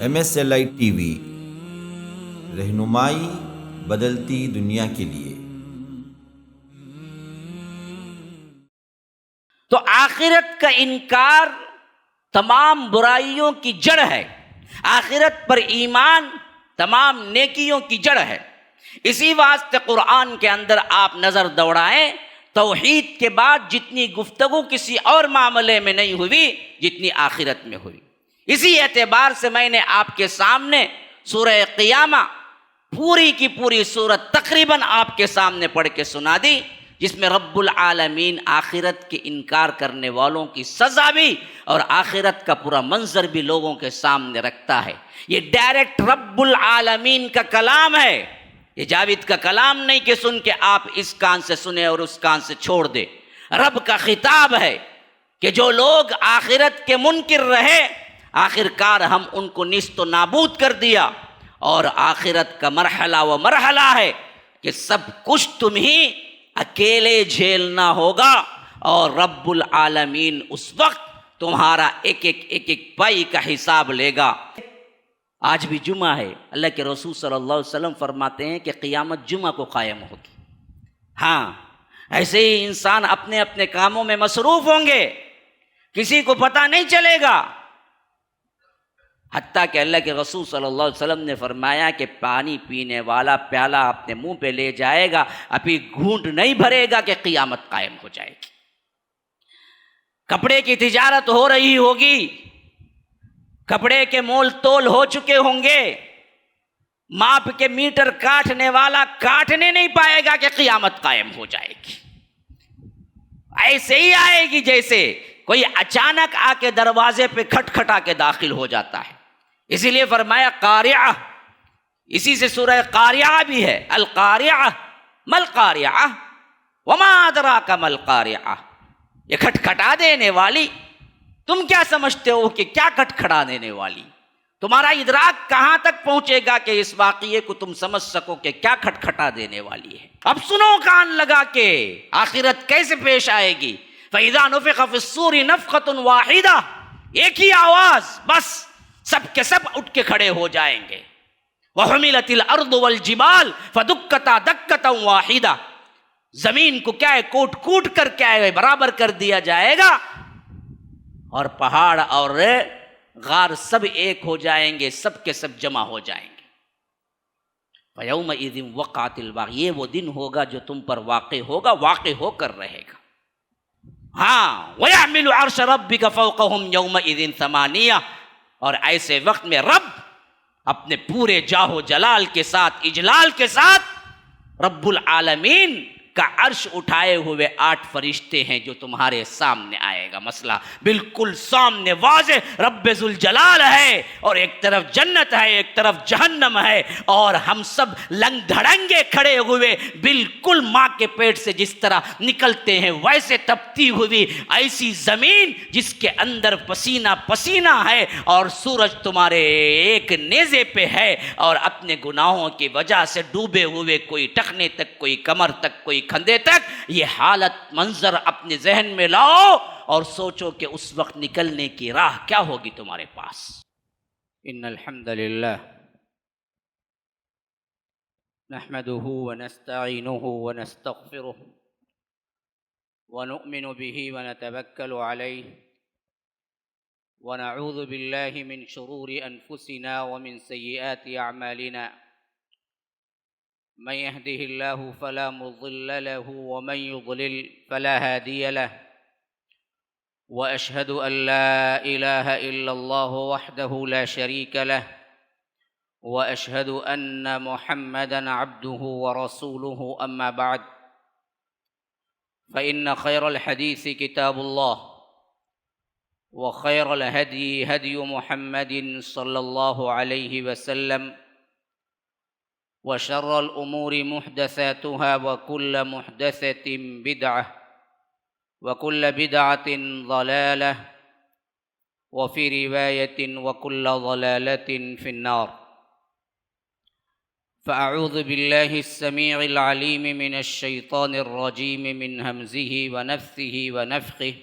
MSLI TV، رہنمائی بدلتی دنیا کے لیے۔ تو آخرت کا انکار تمام برائیوں کی جڑ ہے، آخرت پر ایمان تمام نیکیوں کی جڑ ہے۔ اسی واسطے قرآن کے اندر آپ نظر دوڑائیں، توحید کے بعد جتنی گفتگو کسی اور معاملے میں نہیں ہوئی جتنی آخرت میں ہوئی۔ اسی اعتبار سے میں نے آپ کے سامنے سورہ قیامہ پوری کی پوری سورت تقریباً آپ کے سامنے پڑھ کے سنا دی، جس میں رب العالمین آخرت کے انکار کرنے والوں کی سزا بھی اور آخرت کا پورا منظر بھی لوگوں کے سامنے رکھتا ہے۔ یہ ڈائریکٹ رب العالمین کا کلام ہے، یہ جاوید کا کلام نہیں کہ سن کے آپ اس کان سے سنیں اور اس کان سے چھوڑ دیں۔ رب کا خطاب ہے کہ جو لوگ آخرت کے منکر رہے، آخرکار ہم ان کو نیست و نابود کر دیا، اور آخرت کا مرحلہ وہ مرحلہ ہے کہ سب کچھ تم ہی اکیلے جھیلنا ہوگا، اور رب العالمین اس وقت تمہارا ایک ایک پائی کا حساب لے گا۔ آج بھی جمعہ ہے، اللہ کے رسول صلی اللہ علیہ وسلم فرماتے ہیں کہ قیامت جمعہ کو قائم ہوگی۔ ہاں، ایسے ہی انسان اپنے اپنے کاموں میں مصروف ہوں گے، کسی کو پتہ نہیں چلے گا، حتیٰ کہ اللہ کے رسول صلی اللہ علیہ وسلم نے فرمایا کہ پانی پینے والا پیالہ اپنے منہ پہ لے جائے گا، ابھی گھونٹ نہیں بھرے گا کہ قیامت قائم ہو جائے گی۔ کپڑے کی تجارت ہو رہی ہوگی، کپڑے کے مول تول ہو چکے ہوں گے، ماپ کے میٹر کاٹنے والا کاٹنے نہیں پائے گا کہ قیامت قائم ہو جائے گی۔ ایسے ہی آئے گی جیسے کوئی اچانک آ کے دروازے پہ کھٹکھٹا کے داخل ہو جاتا ہے۔ اسی لیے فرمایا قاریعہ، اسی سے سورہ قاریعہ بھی ہے، القاریعہ مل قاریعہ وما ادراک مل قاریعہ، یہ کھٹکھٹا دینے والی، تم کیا سمجھتے ہو کہ کیا کھٹکھٹا دینے والی؟ تمہارا ادراک کہاں تک پہنچے گا کہ اس واقعے کو تم سمجھ سکو کہ کیا کھٹکھٹا دینے والی ہے؟ اب سنو کان لگا کے، آخرت کیسے پیش آئے گی۔ فَإِذَا نُفِخَ فِي الصُّورِ نَفْخَةٌ وَاحِدَةٌ، ایک ہی آواز، بس سب کے سب اٹھ کے کھڑے ہو جائیں گے۔ وَحُمِلَتِ الْأَرْضُ وَالْجِبَالُ فَدُكَّتَا دَكَّةً وَاحِدَةً، زمین کو کیا ہے کوٹ کوٹ کر کیا ہے برابر کر دیا جائے گا، اور پہاڑ اور غار سب ایک ہو جائیں گے، سب کے سب جمع ہو جائیں گے۔ فَيَوْمَئِذٍ وَقَعَتِ الْوَاقِعَةُ، یہ وہ دن ہوگا جو تم پر واقع ہوگا، واقع ہو کر رہے گا۔ ہاں، وَيَحْمِلُ عَرْشَ رَبِّكَ فَوْقَهُمْ يَوْمَئِذٍ ثَمَانِيَةٌ، اور ایسے وقت میں رب اپنے پورے جاہ و جلال کے ساتھ، اجلال کے ساتھ، رب العالمین کا عرش اٹھائے ہوئے 8 فرشتے ہیں جو تمہارے سامنے آئے گا۔ مسئلہ بالکل سامنے واضح، رب ذوالجلال ہے، اور ایک طرف جنت ہے، ایک طرف جہنم ہے، اور ہم سب لنگ دھڑنگے کھڑے ہوئے، بالکل ماں کے پیٹ سے جس طرح نکلتے ہیں ویسے تپتی ہوئی ایسی زمین جس کے اندر پسینہ پسینہ ہے، اور سورج تمہارے ایک نیزے پہ ہے، اور اپنے گناہوں کی وجہ سے ڈوبے ہوئے، کوئی ٹخنے تک، کوئی کمر تک، کوئی کندھے تک۔ یہ حالت منظر اپنے ذہن میں لاؤ اور سوچو کہ اس وقت نکلنے کی راہ کیا ہوگی تمہارے پاس۔ ان الحمد للہ نحمده ونستعینه ونستغفره ونؤمن به ونتوکل علیہ ونعوذ باللہ من شرور انفسنا ومن سیئات اعمالنا، من يهده الله فلا مضل له ومن يضلل فلا هادي له، وأشهد أن لا إله إلا الله وحده لا شريك له، وأشهد أن محمدا عبده ورسوله، أما بعد، فإن خير الحديث كتاب الله، وخير الهدي هدي محمد صلى الله عليه وسلم، وشر الأمور محدثاتها وكل محدثة بدعة وكل بدعة ضلالة وفي رواية وكل ضلالة في النار۔ فأعوذ بالله السميع العليم من الشيطان الرجيم من همزه ونفثه ونفخه،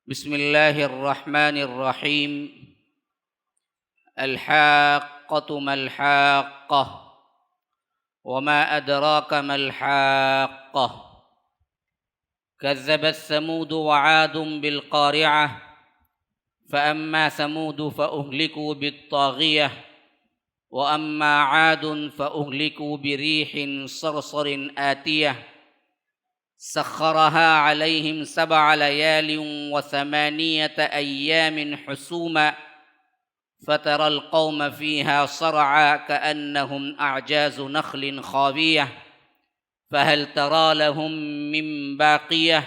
بسم الله الرحمن الرحيم، الحاقة ما الحاقة وما أدراك ما الحاقة كذبت ثمود وعاد بالقارعة فأما ثمود فأهلكوا بالطاغية وأما عاد فأهلكوا بريح صرصر آتية سخرها عليهم 7 ليال و8 أيام حسوما فترى القوم فيها صرعى كأنهم أعجاز نخل خاوية فهل ترى لهم من باقية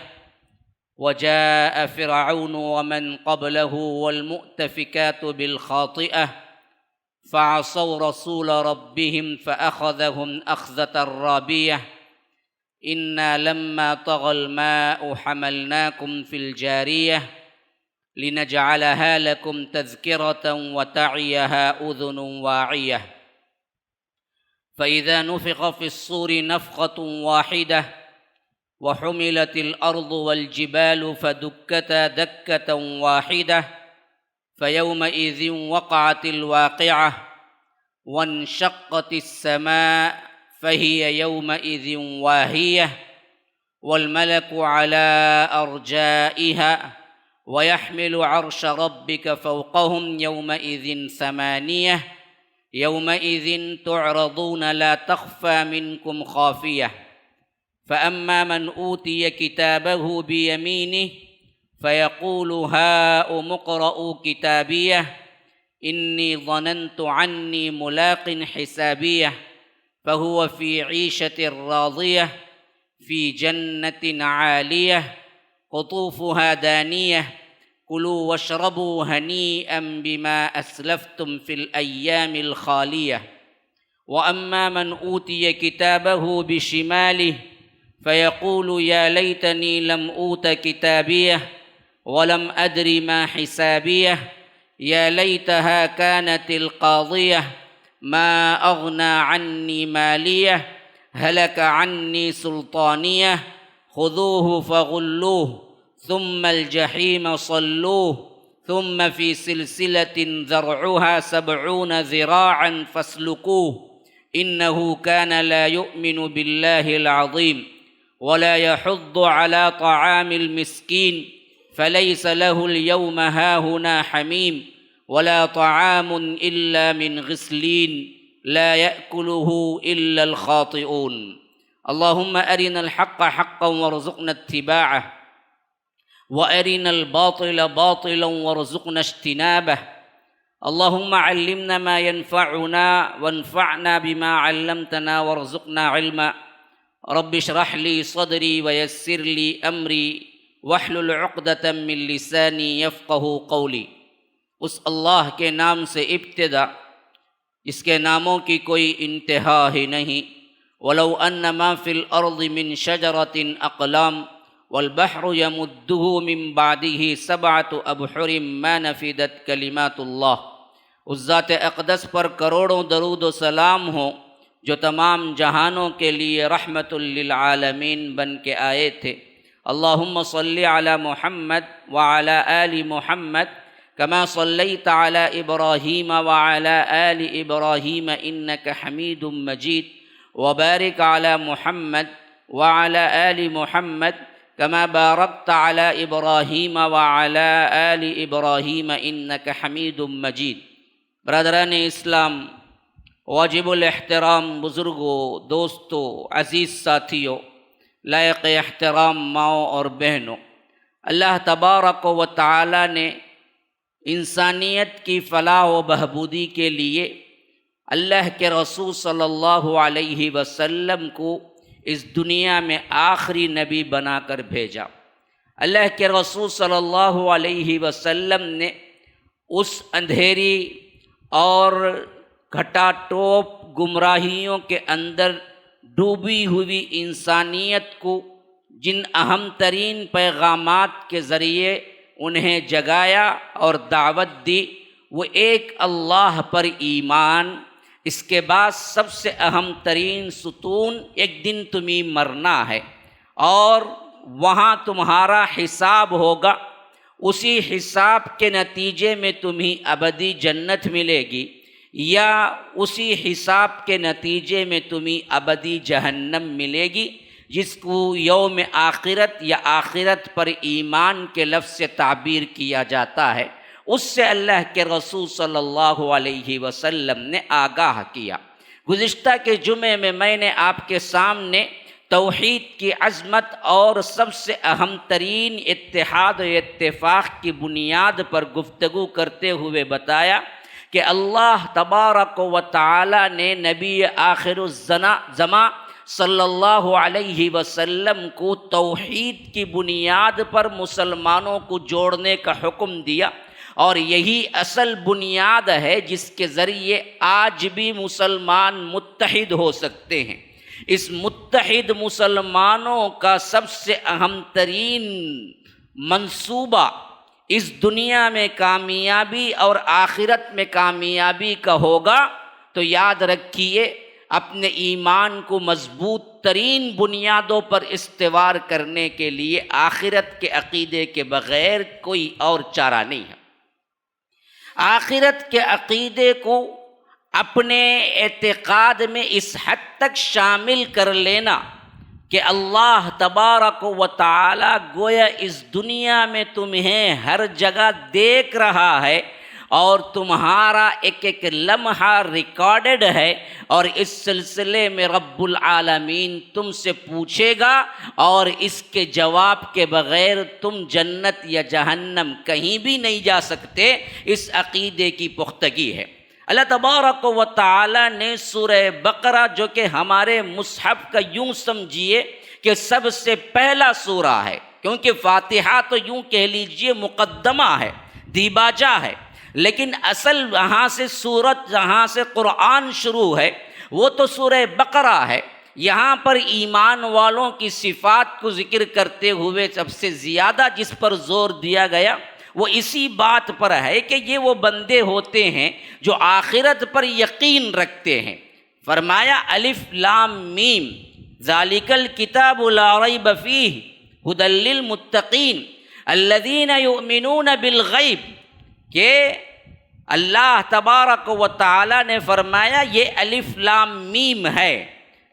وجاء فرعون ومن قبله والمؤتفكات بالخاطئة فعصوا رسول ربهم فأخذهم أخذة رابية إنا لما طغى الماء حملناكم في الجارية لنجعلها لكم تذكرة وتعيها أذن واعية فإذا نفخ في الصور نفخة واحدة وحملت الأرض والجبال فدكتا دكة واحدة فيومئذ وقعت الواقعة وانشقت السماء فهي يومئذ واهية والملك على أرجائها ويحمل عرش ربك فوقهم يومئذ 8 يومئذ تعرضون لا تخفى منكم خافية فأما من أوتي كتابه بيمينه فيقول هاؤم اقرءوا كتابيه إني ظننت عني ملاق حسابيه فهو في عيشة راضية في جنة عالية قطوفها دانية كلوا واشربوا هنيئا بما أسلفتم في الأيام الخالية وأما من أوتي كتابه بشماله فيقول يا ليتني لم أوت كتابيه ولم أدر ما حسابيه يا ليتها كانت القاضية ما أغنى عني ماليه هلك عني سلطانيه خذوه فغلوه ثم الجحيم صلوه ثم في سلسلة ذرعها 70 ذراعا فاسلكوه إنه كان لا يؤمن بالله العظيم ولا يحض على طعام المسكين فليس له اليوم هاهنا حميم ولا طعام إلا من غسلين لا يأكله إلا الخاطئون اللهم أرنا الحق حقا وارزقنا اتباعه وأرنا الباطل باطلا وارزقنا اجتنابه اللهم علمنا ما ينفعنا وانفعنا بما علمتنا وارزقنا علما رب اشرح لي صدري ويسر لي أمري واحلل عقدة من لسانی یفقہوا قولی۔ اس اللہ کے نام سے ابتدا جس کے ناموں کی کوئی انتہا ہی نہیں۔ ولو ان ما فی الارض من شجرۃ اقلام والبحر یمدہ من بعدہ 7 ابحر ما نفدت کلمات اللہ۔ اس ذات اقدس پر کروڑوں درود و سلام ہوں جو تمام جہانوں کے لیے رحمت للعالمین بن کے آئے تھے۔ اللہم صلی علی محمد وعلی آل محمد کما صلیت علی ابراہیم وعلی آل ابراہیم انک حمید مجید وبارک علی محمد وعلی آل محمد کما بارکت علی ابراہیم وعلی آل ابراہیم انک حمید مجید۔ برادران اسلام، واجب الاحترام بزرگوں، دوستوں، عزیز ساتھیوں، لائق احترام ماؤں اور بہنوں، اللہ تبارک و تعالی نے انسانیت کی فلاح و بہبودی کے لیے اللہ کے رسول صلی اللہ علیہ وسلم کو اس دنیا میں آخری نبی بنا کر بھیجا۔ اللہ کے رسول صلی اللہ علیہ وسلم نے اس اندھیری اور گھٹا ٹوپ گمراہیوں کے اندر ڈوبی ہوئی انسانیت کو جن اہم ترین پیغامات کے ذریعے انہیں جگایا اور دعوت دی، وہ ایک اللہ پر ایمان، اس کے بعد سب سے اہم ترین ستون ایک دن تمہیں مرنا ہے اور وہاں تمہارا حساب ہوگا، اسی حساب کے نتیجے میں تمہیں ابدی جنت ملے گی یا اسی حساب کے نتیجے میں تمہیں ابدی جہنم ملے گی، جس کو یوم آخرت یا آخرت پر ایمان کے لفظ سے تعبیر کیا جاتا ہے، اس سے اللہ کے رسول صلی اللہ علیہ وسلم نے آگاہ کیا۔ گزشتہ کے جمعے میں نے آپ کے سامنے توحید کی عظمت اور سب سے اہم ترین اتحاد و اتفاق کی بنیاد پر گفتگو کرتے ہوئے بتایا کہ اللہ تبارک و تعالی نے نبی آخر الزمان صلی اللہ علیہ وسلم کو توحید کی بنیاد پر مسلمانوں کو جوڑنے کا حکم دیا، اور یہی اصل بنیاد ہے جس کے ذریعے آج بھی مسلمان متحد ہو سکتے ہیں۔ اس متحد مسلمانوں کا سب سے اہم ترین منصوبہ اس دنیا میں کامیابی اور آخرت میں کامیابی کا ہوگا، تو یاد رکھیے اپنے ایمان کو مضبوط ترین بنیادوں پر استوار کرنے کے لیے آخرت کے عقیدے کے بغیر کوئی اور چارہ نہیں ہے۔ آخرت کے عقیدے کو اپنے اعتقاد میں اس حد تک شامل کر لینا کہ اللہ تبارک و تعالی گویا اس دنیا میں تمہیں ہر جگہ دیکھ رہا ہے اور تمہارا ایک ایک لمحہ ریکارڈڈ ہے، اور اس سلسلے میں رب العالمین تم سے پوچھے گا اور اس کے جواب کے بغیر تم جنت یا جہنم کہیں بھی نہیں جا سکتے، اس عقیدے کی پختگی ہے۔ اللہ تبارک و تعالی نے سورہ بقرہ، جو کہ ہمارے مصحف کا یوں سمجھیے کہ سب سے پہلا سورہ ہے، کیونکہ فاتحہ تو یوں کہہ لیجئے مقدمہ ہے، دیباچہ ہے، لیکن اصل جہاں سے سورت، جہاں سے قرآن شروع ہے وہ تو سورہ بقرہ ہے۔ یہاں پر ایمان والوں کی صفات کو ذکر کرتے ہوئے سب سے زیادہ جس پر زور دیا گیا وہ اسی بات پر ہے کہ یہ وہ بندے ہوتے ہیں جو آخرت پر یقین رکھتے ہیں۔ فرمایا الف لام میم ذالک الکتاب لا ریب فیہ ھدی للمتقین الذین یؤمنون بالغیب، کہ اللہ تبارک و تعالی نے فرمایا یہ الف لام میم ہے،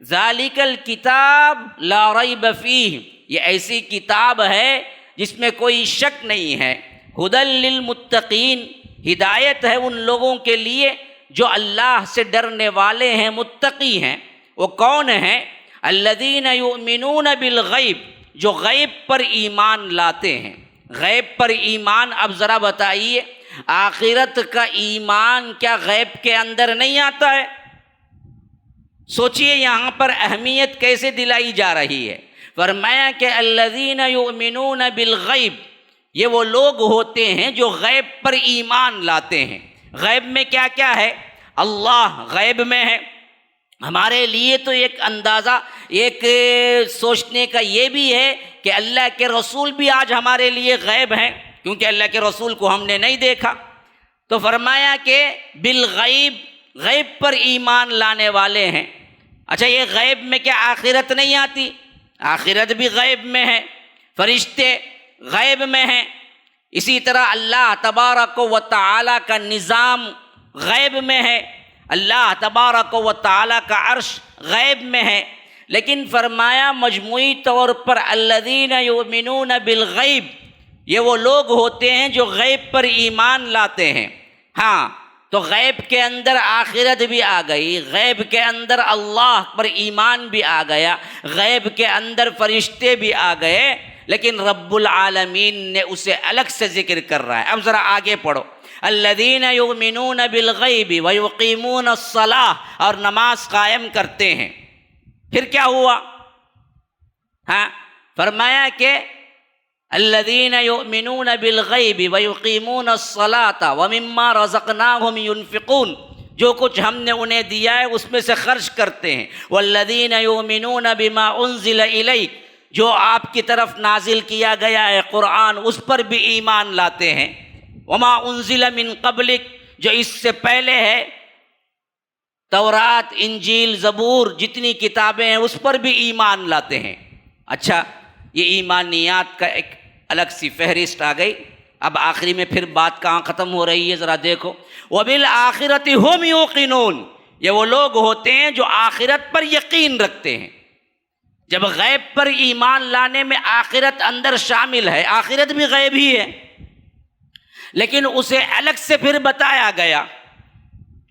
ذالک الکتاب لا ریب فیہ، یہ ایسی کتاب ہے جس میں کوئی شک نہیں ہے، ھدی للمتقین، ہدایت ہے ان لوگوں کے لیے جو اللہ سے ڈرنے والے ہیں، متقی ہیں۔ وہ کون ہیں؟ الذین یؤمنون بالغیب، جو غیب پر ایمان لاتے ہیں۔ غیب پر ایمان، اب ذرا بتائیے آخرت کا ایمان کیا غیب کے اندر نہیں آتا ہے؟ سوچئے یہاں پر اہمیت کیسے دلائی جا رہی ہے۔ فرمایا کہ الذین یؤمنون بالغیب، یہ وہ لوگ ہوتے ہیں جو غیب پر ایمان لاتے ہیں۔ غیب میں کیا کیا ہے؟ اللہ غیب میں ہے۔ ہمارے لیے تو ایک اندازہ، ایک سوچنے کا یہ بھی ہے کہ اللہ کے رسول بھی آج ہمارے لیے غیب ہیں، کیونکہ اللہ کے رسول کو ہم نے نہیں دیکھا۔ تو فرمایا کہ بالغیب، غیب پر ایمان لانے والے ہیں۔ اچھا، یہ غیب میں کیا آخرت نہیں آتی؟ آخرت بھی غیب میں ہے، فرشتے غیب میں ہیں، اسی طرح اللہ تبارک و تعالی کا نظام غیب میں ہے، اللہ تبارک و تعالی کا عرش غیب میں ہے۔ لیکن فرمایا مجموعی طور پر الذین یؤمنون بالغیب، یہ وہ لوگ ہوتے ہیں جو غیب پر ایمان لاتے ہیں۔ ہاں، تو غیب کے اندر آخرت بھی آ گئی، غیب کے اندر اللہ پر ایمان بھی آ گیا، غیب کے اندر فرشتے بھی آ گئے، لیکن رب العالمین نے اسے الگ سے ذکر کر رہا ہے۔ اب ذرا آگے پڑھو، الذین یؤمنون بالغیب ویقیمون الصلاۃ، اور نماز قائم کرتے ہیں۔ پھر کیا ہوا؟ ہاں، فرمایا کہ الذین یؤمنون بالغیب ویقیمون الصلاۃ ومما رزقناہم ینفقون، جو کچھ ہم نے انہیں دیا ہے اس میں سے خرچ کرتے ہیں۔ والذین یؤمنون بما انزل الیک، جو آپ کی طرف نازل کیا گیا ہے قرآن، اس پر بھی ایمان لاتے ہیں۔ وما انزل من قبلک، جو اس سے پہلے ہے، تورات، انجیل، زبور، جتنی کتابیں ہیں اس پر بھی ایمان لاتے ہیں۔ اچھا، یہ ایمانیات کا ایک الگ سی فہرست آ گئی۔ اب آخری میں پھر بات کہاں ختم ہو رہی ہے ذرا دیکھو، وَبِالْآخِرَةِ هُمْ يُوقِنُونَ، یہ وہ لوگ ہوتے ہیں جو آخرت پر یقین رکھتے ہیں۔ جب غیب پر ایمان لانے میں آخرت اندر شامل ہے، آخرت بھی غیب ہی ہے، لیکن اسے الگ سے پھر بتایا گیا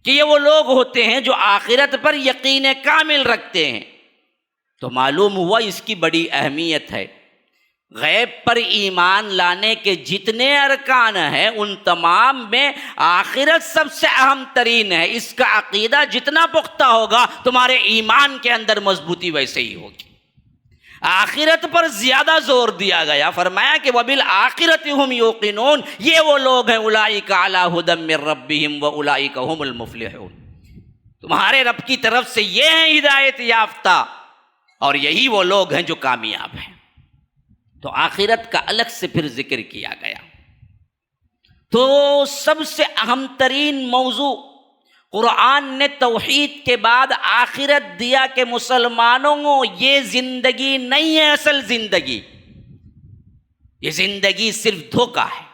کہ یہ وہ لوگ ہوتے ہیں جو آخرت پر یقین کامل رکھتے ہیں، تو معلوم ہوا اس کی بڑی اہمیت ہے۔ غیب پر ایمان لانے کے جتنے ارکان ہیں ان تمام میں آخرت سب سے اہم ترین ہے۔ اس کا عقیدہ جتنا پختہ ہوگا تمہارے ایمان کے اندر مضبوطی ویسے ہی ہوگی۔ آخرت پر زیادہ زور دیا گیا، فرمایا کہ وَبِالْآخِرَةِ هُمْ يُوقِنُونَ، یہ وہ لوگ ہیں اولئک علی ھدی من ربہم واولئک ھم المفلحون، تمہارے رب کی طرف سے یہ ہیں ہدایت یافتہ اور یہی وہ لوگ ہیں جو کامیاب ہیں۔ تو آخرت کا الگ سے پھر ذکر کیا گیا۔ تو سب سے اہم ترین موضوع قرآن نے توحید کے بعد آخرت دیا کہ مسلمانوں یہ زندگی نہیں ہے اصل زندگی، یہ زندگی صرف دھوکہ ہے۔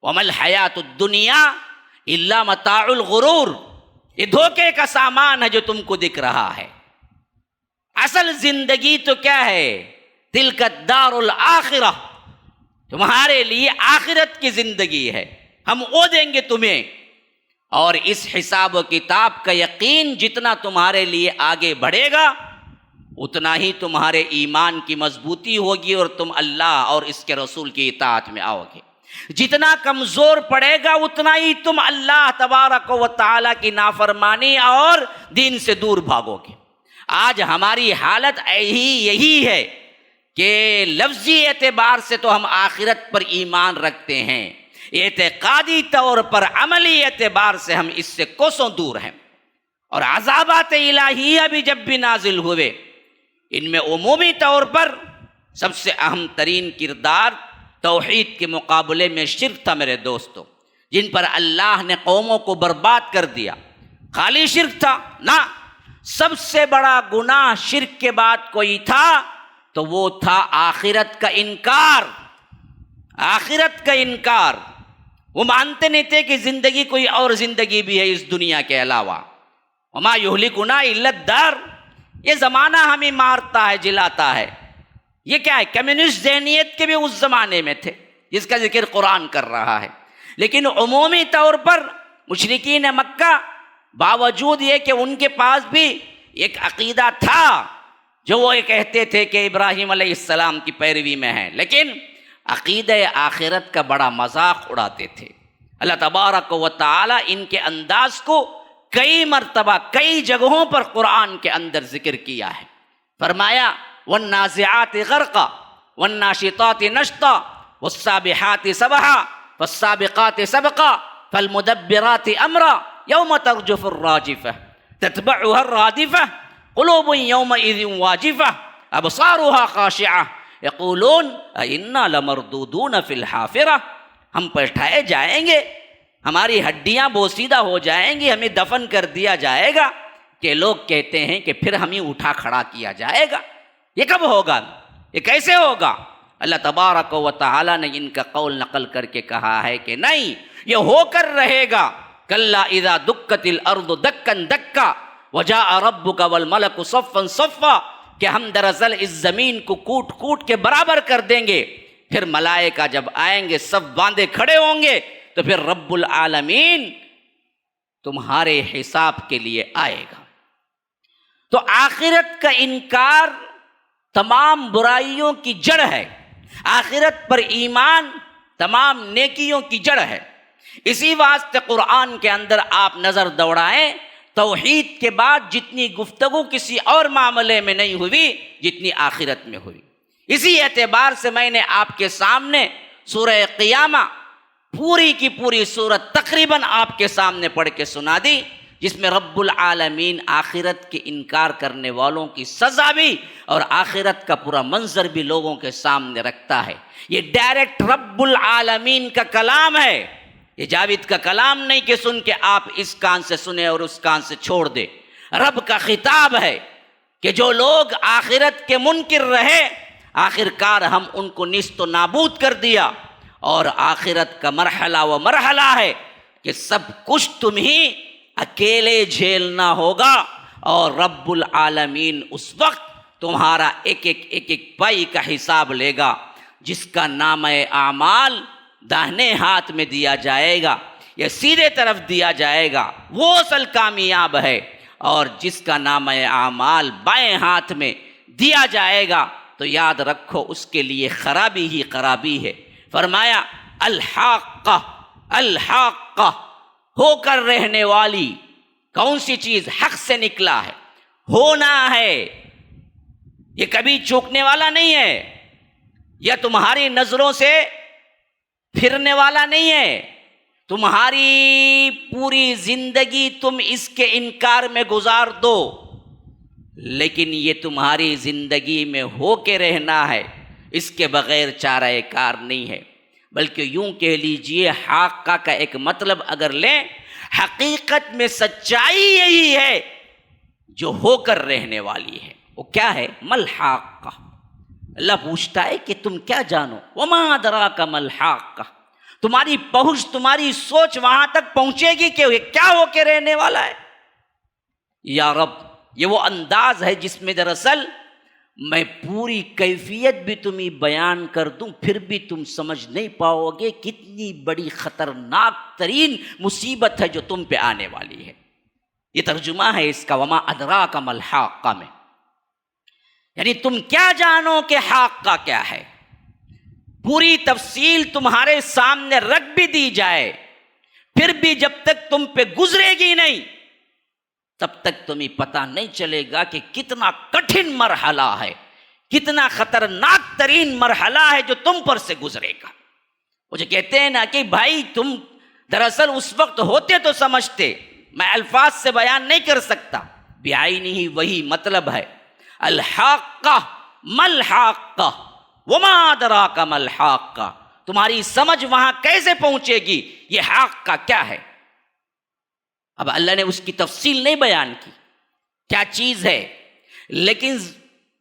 وَمَا الْحَيَاةُ الدُّنْيَا إِلَّا مَتَاعُ الْغُرُورِ، یہ دھوکے کا سامان ہے جو تم کو دکھ رہا ہے، اصل زندگی تو کیا ہے؟ تِلْكَ الدَّارُ الْآخِرَةُ، تمہارے لیے آخرت کی زندگی ہے، ہم وہ دیں گے تمہیں۔ اور اس حساب و کتاب کا یقین جتنا تمہارے لیے آگے بڑھے گا اتنا ہی تمہارے ایمان کی مضبوطی ہوگی اور تم اللہ اور اس کے رسول کی اطاعت میں آؤ گے۔ جتنا کمزور پڑے گا اتنا ہی تم اللہ تبارک و تعالیٰ کی نافرمانی اور دین سے دور بھاگو گے۔ آج ہماری حالت یہی ہے کہ لفظی اعتبار سے تو ہم آخرت پر ایمان رکھتے ہیں، اعتقادی طور پر عملی اعتبار سے ہم اس سے کوسوں دور ہیں۔ اور عذابات الہیہ بھی جب بھی نازل ہوئے ان میں عمومی طور پر سب سے اہم ترین کردار توحید کے مقابلے میں شرک تھا میرے دوستو، جن پر اللہ نے قوموں کو برباد کر دیا۔ خالی شرک تھا نہ، سب سے بڑا گناہ شرک کے بعد کوئی تھا تو وہ تھا آخرت کا انکار۔ آخرت کا انکار، وہ مانتے نہیں تھے کہ زندگی کوئی اور زندگی بھی ہے اس دنیا کے علاوہ۔ وما یہلکنا الا الدہر، یہ زمانہ ہمیں مارتا ہے جلاتا ہے۔ یہ کیا ہے؟ کمیونسٹ ذہنیت کے بھی اس زمانے میں تھے جس کا ذکر قرآن کر رہا ہے۔ لیکن عمومی طور پر مشرکین مکہ باوجود یہ کہ ان کے پاس بھی ایک عقیدہ تھا جو وہ یہ کہتے تھے کہ ابراہیم علیہ السلام کی پیروی میں ہیں، لیکن عقیدہ آخرت کا بڑا مذاق اڑاتے تھے۔ اللہ تبارک و تعالی ان کے انداز کو کئی مرتبہ کئی جگہوں پر قرآن کے اندر ذکر کیا ہے۔ فرمایا والنازعات غرقا والناشطات نشطا والسابحات سبحا فالسابقات سبقا فالمدبرات امرا یوم ترجف الراجفہ تتبعها الرادفہ قلوب یومئذ واجفہ ابصارها خاشعہ یقولون انا لمردودون فی الحافرہ، ہم پلٹائے جائیں گے، ہماری ہڈیاں بوسیدہ ہو جائیں گی، ہمیں دفن کر دیا جائے گا، کہ لوگ کہتے ہیں کہ پھر ہمیں اٹھا کھڑا کیا جائے گا۔ یہ کب ہوگا؟ یہ کیسے ہوگا؟ اللہ تبارک و تعالیٰ نے ان کا قول نقل کر کے کہا ہے کہ نہیں، یہ ہو کر رہے گا۔ کلا اذا دکت الارض دکا دکا وجاء ربک والملک صفا صفا، کہ ہم دراصل اس زمین کو کوٹ کوٹ کے برابر کر دیں گے، پھر ملائکہ جب آئیں گے سب باندھے کھڑے ہوں گے، تو پھر رب العالمین تمہارے حساب کے لیے آئے گا۔ تو آخرت کا انکار تمام برائیوں کی جڑ ہے، آخرت پر ایمان تمام نیکیوں کی جڑ ہے۔ اسی واسطے قرآن کے اندر آپ نظر دوڑائیں، توحید کے بعد جتنی گفتگو کسی اور معاملے میں نہیں ہوئی جتنی آخرت میں ہوئی۔ اسی اعتبار سے میں نے آپ کے سامنے سورہ قیامہ پوری کی پوری سورت تقریباً آپ کے سامنے پڑھ کے سنا دی، جس میں رب العالمین آخرت کے انکار کرنے والوں کی سزا بھی اور آخرت کا پورا منظر بھی لوگوں کے سامنے رکھتا ہے۔ یہ ڈائریکٹ رب العالمین کا کلام ہے، یہ جاوید کا کلام نہیں کہ سن کے آپ اس کان سے سنیں اور اس کان سے چھوڑ دیں۔ رب کا خطاب ہے کہ جو لوگ آخرت کے منکر رہے، آخرکار ہم ان کو نیست و نابود کر دیا، اور آخرت کا مرحلہ وہ مرحلہ ہے کہ سب کچھ تم ہی اکیلے جھیلنا ہوگا، اور رب العالمین اس وقت تمہارا ایک ایک پائی کا حساب لے گا۔ جس کا نامہ اعمال داہنے ہاتھ میں دیا جائے گا یا سیدھے طرف دیا جائے گا وہ اصل کامیاب ہے، اور جس کا نامہ اعمال بائیں ہاتھ میں دیا جائے گا تو یاد رکھو اس کے لیے خرابی ہی خرابی ہے۔ فرمایا الحاقہ، الحاقہ ہو کر رہنے والی کون سی چیز؟ حق سے نکلا ہے، ہونا ہے، یہ کبھی چوکنے والا نہیں ہے، یا تمہاری نظروں سے پھرنے والا نہیں ہے۔ تمہاری پوری زندگی تم اس کے انکار میں گزار دو، لیکن یہ تمہاری زندگی میں ہو کے رہنا ہے، اس کے بغیر چارہ کار نہیں ہے۔ بلکہ یوں کہہ لیجئے حاقہ کا ایک مطلب اگر لیں، حقیقت میں سچائی یہی ہے جو ہو کر رہنے والی ہے۔ وہ کیا ہے؟ مل حاقہ۔ اللہ پوچھتا ہے کہ تم کیا جانو؟ وما ادراک مل حاقہ، تمہاری پہنچ، تمہاری سوچ وہاں تک پہنچے گی کہ یہ کیا ہو کے رہنے والا ہے؟ یا رب، یہ وہ انداز ہے جس میں دراصل میں پوری کیفیت بھی تمہیں بیان کر دوں پھر بھی تم سمجھ نہیں پاؤ گے کتنی بڑی خطرناک ترین مصیبت ہے جو تم پہ آنے والی ہے۔ یہ ترجمہ ہے اس کا وما ادراک مل حاقہ میں، یعنی تم کیا جانو کہ حاقہ کیا ہے؟ پوری تفصیل تمہارے سامنے رکھ بھی دی جائے پھر بھی جب تک تم پہ گزرے گی نہیں تب تک تمہیں پتہ نہیں چلے گا کہ کتنا کٹھن مرحلہ ہے، کتنا خطرناک ترین مرحلہ ہے جو تم پر سے گزرے گا۔ مجھے کہتے ہیں نا کہ بھائی تم دراصل اس وقت ہوتے تو سمجھتے، میں الفاظ سے بیان نہیں کر سکتا، بعینہ ہی وہی مطلب ہے۔ الحاقہ مل حاقہ وما ادراک مل حاقہ، تمہاری سمجھ وہاں کیسے پہنچے گی یہ حاقہ کیا ہے؟ اب اللہ نے اس کی تفصیل نہیں بیان کی کیا چیز ہے، لیکن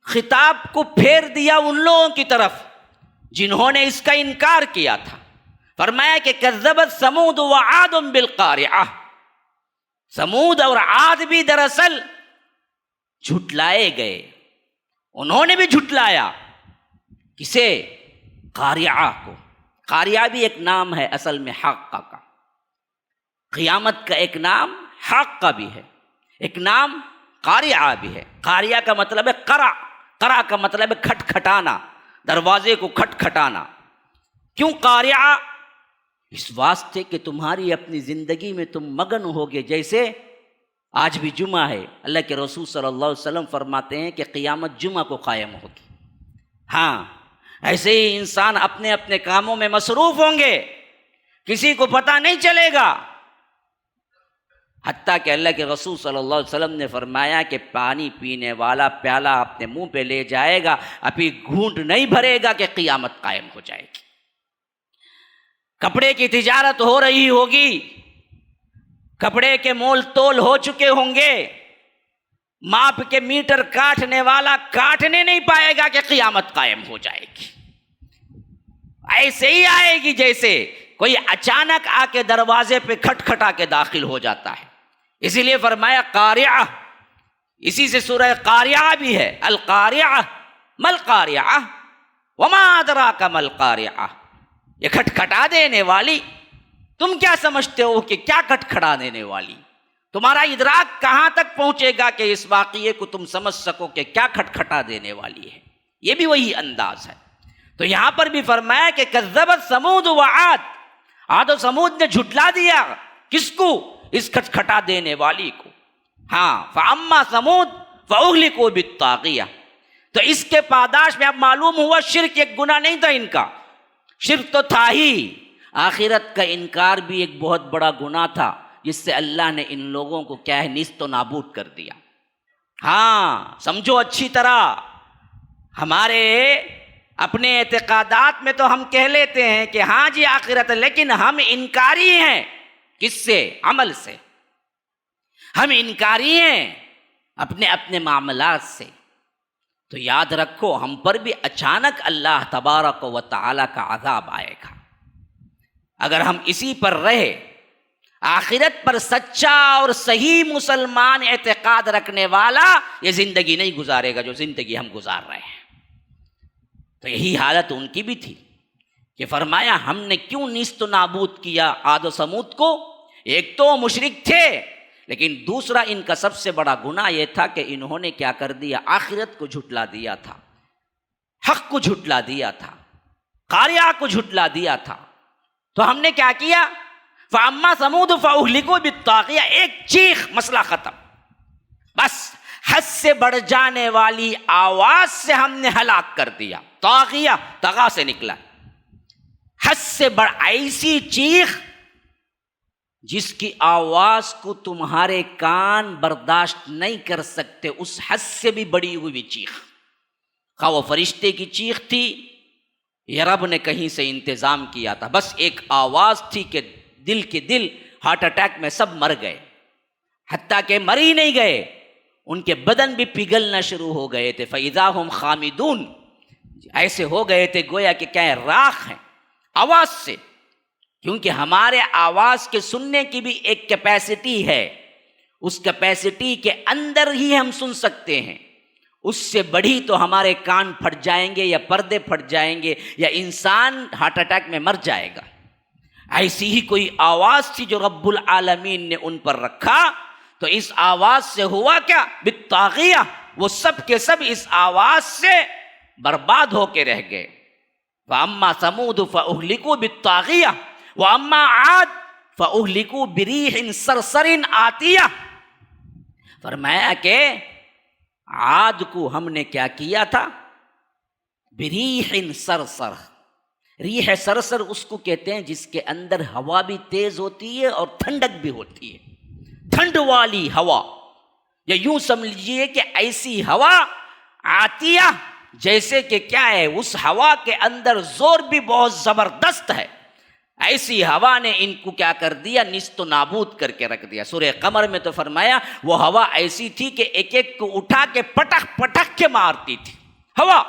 خطاب کو پھیر دیا ان لوگوں کی طرف جنہوں نے اس کا انکار کیا تھا۔ فرمایا کہ کذبت ثمود وعاد بالقارعہ، ثمود اور عاد بھی دراصل جھٹلائے گئے، انہوں نے بھی جھٹلایا۔ کسے؟ قارعہ کو۔ قارعہ بھی ایک نام ہے اصل میں حاقہ کا، قیامت کا ایک نام حاقہ بھی ہے، ایک نام قارعہ بھی ہے۔ قارعہ کا مطلب ہے قرع، قرع کا مطلب ہے کھٹکھٹانا، دروازے کو کھٹکھٹانا۔ کیوں قارعہ؟ اس واسطے کہ تمہاری اپنی زندگی میں تم مگن ہوگے، جیسے آج بھی جمعہ ہے، اللہ کے رسول صلی اللہ علیہ وسلم فرماتے ہیں کہ قیامت جمعہ کو قائم ہوگی۔ ہاں، ایسے ہی انسان اپنے اپنے کاموں میں مصروف ہوں گے، کسی کو پتہ نہیں چلے گا، حتیٰ کہ اللہ کے رسول صلی اللہ علیہ وسلم نے فرمایا کہ پانی پینے والا پیالہ اپنے منہ پہ لے جائے گا، ابھی گھونٹ نہیں بھرے گا کہ قیامت قائم ہو جائے گی۔ کپڑے کی تجارت ہو رہی ہوگی، کپڑے کے مول تول ہو چکے ہوں گے، ماپ کے میٹر کاٹنے والا کاٹنے نہیں پائے گا کہ قیامت قائم ہو جائے گی۔ ایسے ہی آئے گی جیسے کوئی اچانک آ کے دروازے پہ کھٹکھٹا کے داخل ہو جاتا ہے۔ اسی لیے فرمایا قارعہ، اسی سے سورہ قارعہ بھی ہے، القارعہ مل قارعہ وما ادراک مل قارعہ، یہ کھٹکھٹا دینے والی، تم کیا سمجھتے ہو کہ کیا کھٹکھٹا دینے والی؟ تمہارا ادراک کہاں تک پہنچے گا کہ اس واقعے کو تم سمجھ سکو کہ کیا کھٹکھٹا دینے والی ہے؟ یہ بھی وہی انداز ہے۔ تو یہاں پر بھی فرمایا کہ کذبت ثمود وعاد، عاد و سمود نے جھٹلا دیا، کس کو؟ اس کھٹکھٹا دینے والی کو۔ ہاں، فاما ثمود فاہلکوا بالطاغیہ، تو اس کے پاداش میں اب معلوم ہوا شرک ایک گناہ نہیں تھا ان کا، شرک تو تھا ہی، آخرت کا انکار بھی ایک بہت بڑا گناہ تھا جس سے اللہ نے ان لوگوں کو کیا ہے نیست و نابود کر دیا۔ ہاں سمجھو اچھی طرح، ہمارے اپنے اعتقادات میں تو ہم کہہ لیتے ہیں کہ ہاں جی آخرت، لیکن ہم انکاری ہیں، کس سے؟ عمل سے۔ ہم انکاری ہیں اپنے اپنے معاملات سے۔ تو یاد رکھو ہم پر بھی اچانک اللہ تبارک و تعالیٰ کا عذاب آئے گا، اگر ہم اسی پر رہے، آخرت پر سچا اور صحیح مسلمان اعتقاد رکھنے والا یہ زندگی نہیں گزارے گا جو زندگی ہم گزار رہے ہیں۔ تو یہی حالت ان کی بھی تھی کہ فرمایا ہم نے کیوں نیست و نابود کیا عاد و سمود کو؟ ایک تو مشرک تھے، لیکن دوسرا ان کا سب سے بڑا گناہ یہ تھا کہ انہوں نے کیا کر دیا؟ آخرت کو جھٹلا دیا تھا، حق کو جھٹلا دیا تھا، قاریہ کو جھٹلا دیا تھا۔ تو ہم نے کیا کیا؟ فَأَمَّا ثَمُودُ فَأُهْلِكُوا بِالطَّاغِيَةِ، ایک چیخ، مسئلہ ختم۔ بس حد سے بڑھ جانے والی آواز سے ہم نے ہلاک کر دیا۔ طاغیہ طغا سے نکلا، حد سے بڑھ ایسی چیخ جس کی آواز کو تمہارے کان برداشت نہیں کر سکتے، اس حد سے بھی بڑی ہوئی چیخ۔ خواہ وہ فرشتے کی چیخ تھی یا رب نے کہیں سے انتظام کیا تھا، بس ایک آواز تھی کہ دل کے دل ہارٹ اٹیک میں سب مر گئے، حتیٰ کہ مر ہی نہیں گئے، ان کے بدن بھی پگھلنا شروع ہو گئے تھے۔ فَإِذَا هُمْ خَامِدُونَ، ایسے ہو گئے تھے گویا کہ کیا ہے، راکھ ہیں آواز سے۔ کیونکہ ہمارے آواز کے سننے کی بھی ایک کیپیسٹی ہے، اس کیپیسٹی کے اندر ہی ہم سن سکتے ہیں، اس سے بڑھی تو ہمارے کان پھٹ جائیں گے یا پردے پھٹ جائیں گے یا انسان ہارٹ اٹیک میں مر جائے گا۔ ایسی ہی کوئی آواز تھی جو رب العالمین نے ان پر رکھا۔ تو اس آواز سے ہوا کیا؟ بالطاغیہ، وہ سب کے سب اس آواز سے برباد ہو کے رہ گئے۔ وَأَمَّا ثَمُودُ فَأُهْلِكُوا بِالطَّاغِيَةِ وَأَمَّا عَادٌ فَأُهْلِكُوا بِرِيحٍ صَرْصَرٍ عَاتِيَةٍ، فرمایا کہ عاد کو ہم نے کیا کیا تھا؟ بِرِيحٍ صَرْصَرٍ، ریح سرسر اس کو کہتے ہیں جس کے اندر ہوا بھی تیز ہوتی ہے اور ٹھنڈک بھی ہوتی ہے، ٹھنڈ والی ہوا، یا یوں سمجھیے کہ ایسی ہوا عاتیہ، جیسے کہ کیا ہے، اس ہوا کے اندر زور بھی بہت زبردست ہے۔ ایسی ہوا نے ان کو کیا کر دیا؟ نیست و نابود کر کے رکھ دیا۔ سورہ قمر میں تو فرمایا وہ ہوا ایسی تھی کہ ایک ایک کو اٹھا کے پٹخ پٹخ کے مارتی تھی ہوا۔